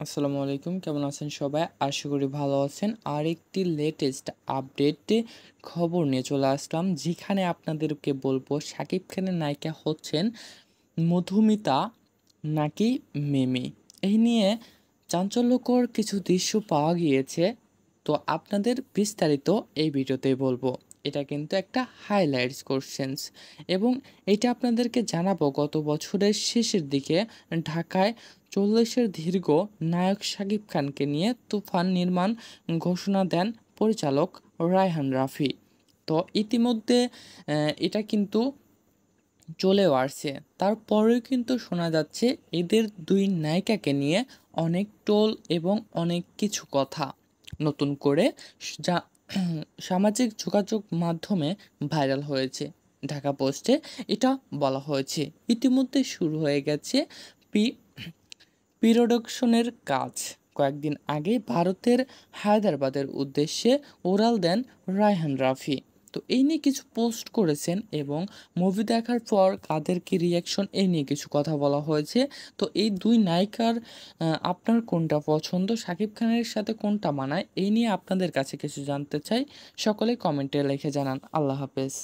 আসসালামু আলাইকুম, কেমন আছেন সবাই? আশা করি ভালো আছেন। আরেকটি লেটেস্ট আপডেট খবর নিয়ে চলে আসলাম, যেখানে আপনাদেরকে বলবো শাকিব খানের নায়িকা হচ্ছেন মধুমিতা নাকি মিমি। এই নিয়ে চাঞ্চল্যকর কিছু দৃশ্য পাওয়া গিয়েছে। তো আপনাদের বিস্তারিত এই ভিডিওতেই বলবো। এটা কিন্তু একটা হাইলাইটস কোশ্চেন্স এবং এটা আপনাদেরকে জানাবো। গত বছরের শেষের দিকে ঢাকায় 40-এর দীর্ঘ নায়ক শাকিব খানকে নিয়ে তুফান নির্মাণ ঘোষণা দেন পরিচালক রায়হান রাফি। তো ইতিমধ্যে এটা কিন্তু চলেও আসছে। তারপরেও কিন্তু শোনা যাচ্ছে এদের দুই নায়িকাকে নিয়ে অনেক টোল এবং অনেক কিছু কথা নতুন করে যা সামাজিক যোগাযোগ মাধ্যমে ভাইরাল হয়েছে। ঢাকা পোস্টে এটা বলা হয়েছে। ইতিমধ্যে শুরু হয়ে গেছে পি প্রোডাকশনের কাজ। কয়েকদিন আগে ভারতের হায়দ্রাবাদের উদ্দেশ্যে ওরাল দেন রায়হান রাফি। তো এই নিয়ে কিছু পোস্ট করেছেন এবং মুভি দেখার পর কাদের কি রিয়াকশন এই নিয়ে কিছু কথা বলা হয়েছে। তো এই দুই নায়িকার আপনার কোনটা পছন্দ, শাকিব খানের সাথে কোনটা মানায়, এই নিয়ে আপনাদের কাছে কিছু জানতে চাই। সকলে কমেন্টে লিখে জানান। আল্লাহ হাফেজ।